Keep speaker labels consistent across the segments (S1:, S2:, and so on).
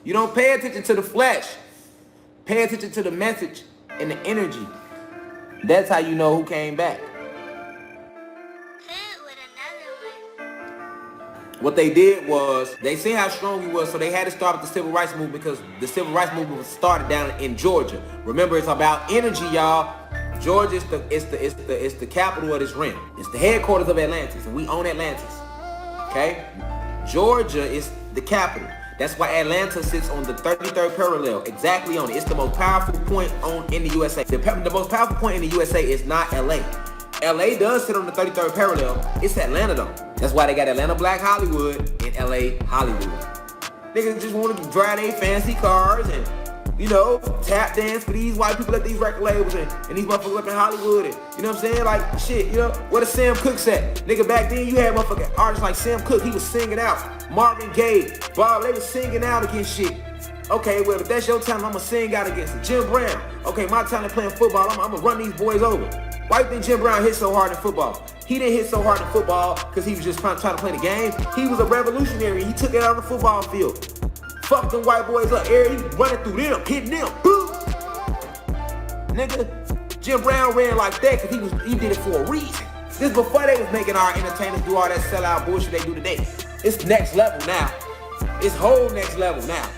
S1: You don't pay attention to the flesh. Pay attention to the message and the energy. That's how you know who came back. What they did was, they seen how strong he was, so they had to start with the civil rights movement because the civil rights movement was started down in Georgia. Remember, it's about energy, y'all. Georgia is the capital of this rim. It's the headquarters of Atlantis, and we own Atlantis. Okay? Georgia is the capital. That's why Atlanta sits on the 33rd parallel, exactly on it. It's the most powerful point in the USA. The most powerful point in the USA is not LA. LA does sit on the 33rd parallel. It's Atlanta though. That's why they got Atlanta Black Hollywood and LA Hollywood. Niggas just want to drive their fancy cars and, you know, tap dance for these white people at these record labels and these motherfuckers up in Hollywood. And, you know what I'm saying? Like, shit, you know, what a Sam Cooke said. Nigga, back then you had motherfucking artists like Sam Cooke. He was singing out. Marvin Gaye, Bob, they was singing out against shit. Okay, well, if that's your talent, I'm going to sing out against it. Jim Brown. Okay, my talent playing football, I'm going to run these boys over. Why do you think Jim Brown hit so hard in football? He didn't hit so hard in football because he was just trying to play the game. He was a revolutionary. He took it out on the football field. Fuck them white boys up. He running through them, hitting them. Boom. Nigga, Jim Brown ran like that because he did it for a reason. This before they was making our entertainers do all that sellout bullshit they do today. It's next level now. It's whole next level now.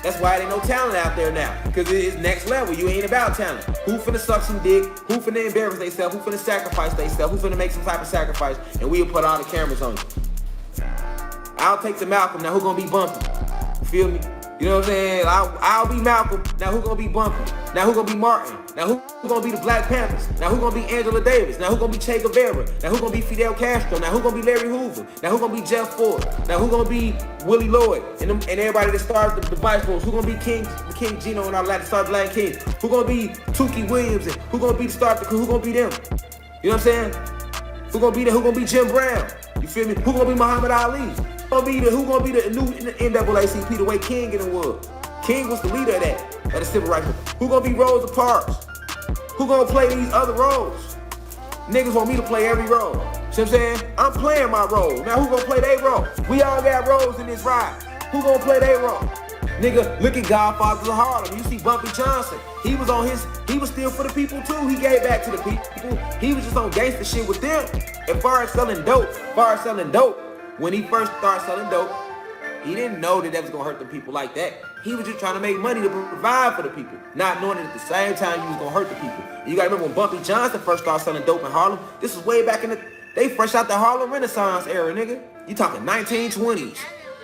S1: That's why there ain't no talent out there now. Because it's next level. You ain't about talent. Who finna suck some dick? Who finna embarrass themselves? Who finna sacrifice themselves? Who finna make some type of sacrifice? And we'll put all the cameras on you. I'll take the Malcolm. Now who gonna be Bumpy? You feel me? You know what I'm saying? I'll be Malcolm. Now who gonna be Bumpy? Now who gonna be Martin? Now who gonna be the Black Panthers? Now who gonna be Angela Davis? Now who gonna be Che Guevara? Now who gonna be Fidel Castro? Now who gonna be Larry Hoover? Now who gonna be Jeff Ford? Now who gonna be Willie Lloyd? And everybody that started the Vice Lords? Who gonna be King Gino and all that started Latin Kings? Who gonna be Tukey Williams? And who gonna be the starter? Who gonna be them? You know what I'm saying? Who gonna be there? Who gonna be Jim Brown? You feel me? Who gonna be Muhammad Ali? Who gonna be the new NAACP the way King in the world? King was the leader of the civil rights. Who gonna be Rosa Parks? Who gonna play these other roles? Niggas want me to play every role. See what I'm saying? I'm playing my role. Now who gonna play their role? We all got roles in this ride. Who gonna play their role? Nigga, look at Godfathers of Harlem. You see Bumpy Johnson. He was still for the people too. He gave back to the people. He was just on gangster shit with them. As far as selling dope, when he first started selling dope, he didn't know that was gonna hurt the people like that. He was just trying to make money to provide for the people, not knowing that at the same time he was gonna hurt the people. And you gotta remember when Bumpy Johnson first started selling dope in Harlem, this was way back in they fresh out the Harlem Renaissance era, nigga. You talking 1920s,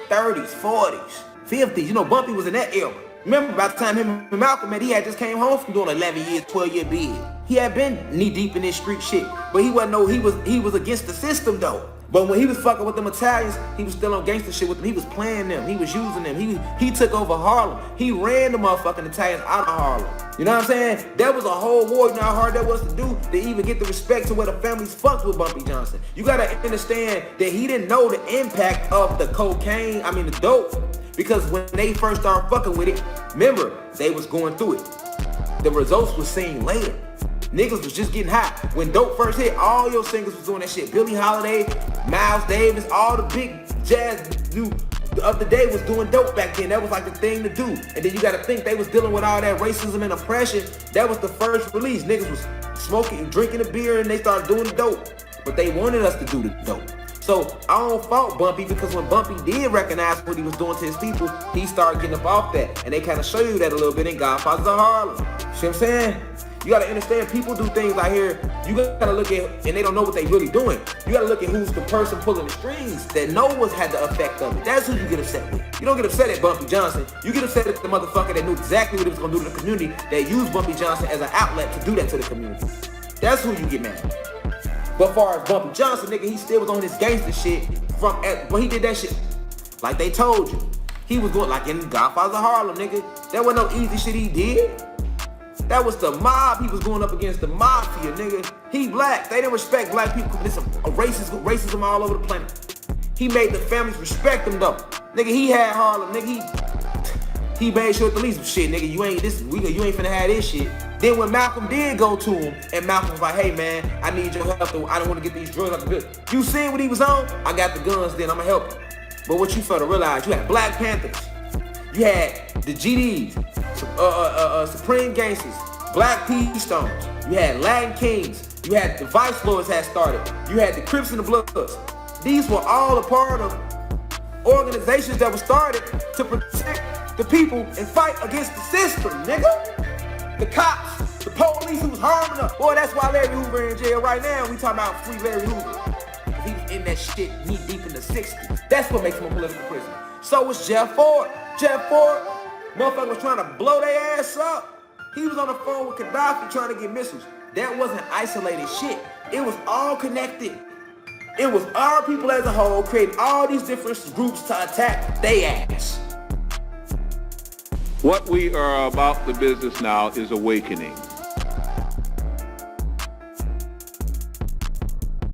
S1: 30s, 40s, 50s. You know, Bumpy was in that era. Remember, by the time him and Malcolm met, he had just came home from doing 11 years, 12-year bid. He had been knee deep in this street shit, but he was against the system though. But when he was fucking with them Italians, he was still on gangster shit with them. He was playing them. He was using them. He took over Harlem. He ran the motherfucking Italians out of Harlem. You know what I'm saying? That was a whole war. You know how hard that was to do to even get the respect to where the families fucked with Bumpy Johnson. You gotta understand that he didn't know the impact of the the dope. Because when they first started fucking with it, remember, they was going through it. The results was seen later. Niggas was just getting hot. When dope first hit, all your singers was doing that shit. Billie Holiday, Miles Davis, all the big jazz dudes of the day was doing dope back then. That was like the thing to do. And then you gotta think they was dealing with all that racism and oppression. That was the first release. Niggas was smoking, drinking a beer, and they started doing the dope. But they wanted us to do the dope. So I don't fault Bumpy because when Bumpy did recognize what he was doing to his people, he started getting up off that. And they kind of show you that a little bit in Godfathers of Harlem. See what I'm saying? You gotta understand, people do things out here, you gotta look at, and they don't know what they really doing. You gotta look at who's the person pulling the strings that know what's had the effect of it. That's who you get upset with. You don't get upset at Bumpy Johnson. You get upset at the motherfucker that knew exactly what he was gonna do to the community, that used Bumpy Johnson as an outlet to do that to the community. That's who you get mad at. But far as Bumpy Johnson, nigga, he still was on his gangster shit when he did that shit. Like they told you. He was going like in Godfathers of Harlem, nigga. That wasn't no easy shit he did. That was the mob. He was going up against the mafia, nigga. He black. They didn't respect black people. There's some racism all over the planet. He made the families respect him though. Nigga, he had Harlem. Nigga, he made sure at the least shit, nigga. You ain't finna have this shit. Then when Malcolm did go to him, and Malcolm was like, hey man, I need your help. I don't want to get these drugs out the building. You seen what he was on? I got the guns, then I'ma help you. But what you fail to realize, you had Black Panthers. You had the GDs, Supreme Gangsters, Black P Stones. You had Latin Kings. You had the Vice Lords had started. You had the Crips and the Bloods. These were all a part of organizations that were started to protect the people and fight against the system, nigga. The cops, the police who was harming us. Boy, that's why Larry Hoover in jail right now. We talking about free Larry Hoover. He was in that shit knee deep in the 60s. That's what makes him a political prisoner. So was Jeff Ford. Jeff Ford, motherfucker was trying to blow their ass up. He was on the phone with Gaddafi trying to get missiles. That wasn't isolated shit. It was all connected. It was our people as a whole creating all these different groups to attack they ass.
S2: What we are about the business now is awakening.